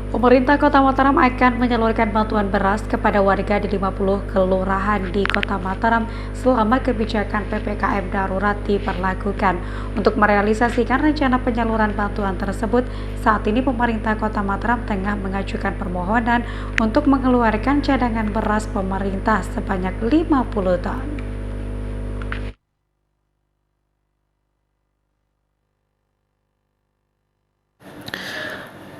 Pemerintah Kota Mataram akan menyalurkan bantuan beras kepada warga di 50 kelurahan di Kota Mataram selama kebijakan PPKM darurat diberlakukan. Untuk merealisasikan rencana penyaluran bantuan tersebut, saat ini pemerintah Kota Mataram tengah mengajukan permohonan untuk mengeluarkan cadangan beras pemerintah sebanyak 50 ton.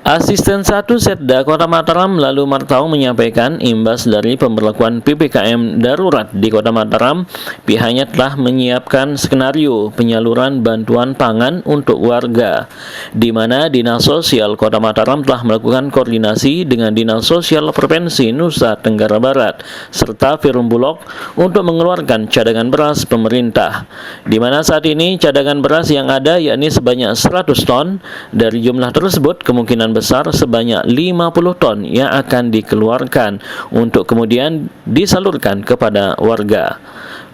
Asisten 1 Setda Kota Mataram lalu Martau menyampaikan imbas dari pemberlakuan PPKM darurat di Kota Mataram, pihaknya telah menyiapkan skenario penyaluran bantuan pangan untuk warga, di mana Dinas Sosial Kota Mataram telah melakukan koordinasi dengan Dinas Sosial Provinsi Nusa Tenggara Barat serta Perum Bulog untuk mengeluarkan cadangan beras pemerintah, di mana saat ini cadangan beras yang ada yakni sebanyak 100 ton. Dari jumlah tersebut kemungkinan besar sebanyak 50 ton yang akan dikeluarkan untuk kemudian disalurkan kepada warga.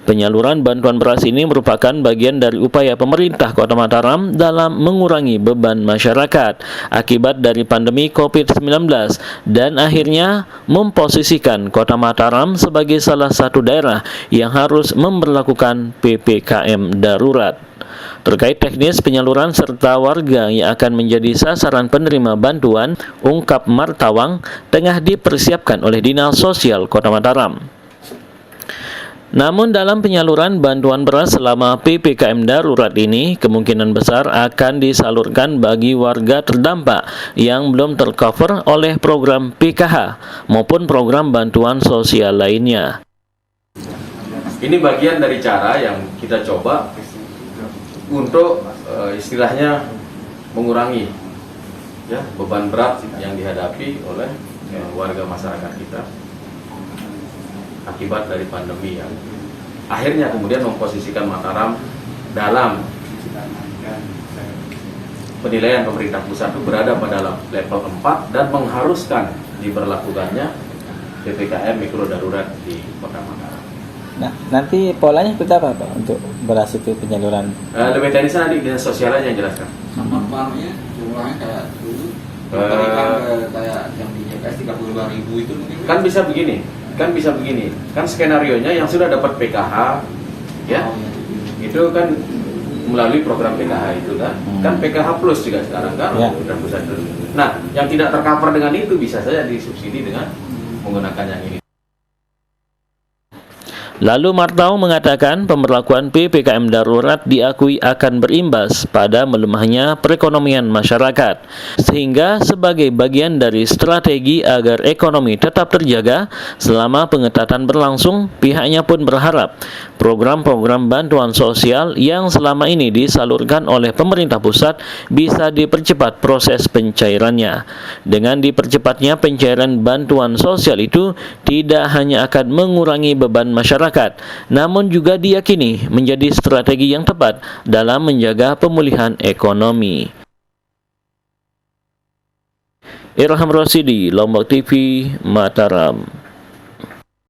Penyaluran bantuan beras ini merupakan bagian dari upaya pemerintah Kota Mataram dalam mengurangi beban masyarakat akibat dari pandemi COVID-19 dan akhirnya memposisikan Kota Mataram sebagai salah satu daerah yang harus memberlakukan PPKM darurat. Terkait teknis penyaluran serta warga yang akan menjadi sasaran penerima bantuan, ungkap Martawang, tengah dipersiapkan oleh Dinas Sosial Kota Mataram. Namun dalam penyaluran bantuan beras selama PPKM darurat ini kemungkinan besar akan disalurkan bagi warga terdampak yang belum tercover oleh program PKH maupun program bantuan sosial lainnya. Ini bagian dari cara yang kita coba untuk istilahnya mengurangi ya beban berat yang dihadapi oleh warga masyarakat kita akibat dari pandemi yang akhirnya kemudian memposisikan Mataram dalam penilaian pemerintah pusat itu berada pada level 4 dan mengharuskan diberlakukannya PPKM mikro darurat di Kota Mataram. Nah, nanti polanya seperti apa Pak untuk beras itu penyaluran? Lebih teknisnya nanti Dinas Sosial aja yang jelaskan. Sama farmnya jumlahnya kayak dulu kayak yang di JPS 32.000 itu mungkin kan bisa begini, kan skenarionya yang sudah dapat PKH ya, itu kan melalui program PKH itu kan PKH plus juga sekarang kan ya. Udah pusat dulu. Nah, yang tidak tercover dengan itu bisa saja disubsidi dengan menggunakan yang ini. Lalu Martau mengatakan pemberlakuan PPKM darurat diakui akan berimbas pada melemahnya perekonomian masyarakat, sehingga sebagai bagian dari strategi agar ekonomi tetap terjaga selama pengetatan berlangsung, pihaknya pun berharap program-program bantuan sosial yang selama ini disalurkan oleh pemerintah pusat bisa dipercepat proses pencairannya. Dengan dipercepatnya pencairan bantuan sosial itu tidak hanya akan mengurangi beban masyarakat, namun juga diyakini menjadi strategi yang tepat dalam menjaga pemulihan ekonomi. Irham Rosidi, Lombok TV, Mataram.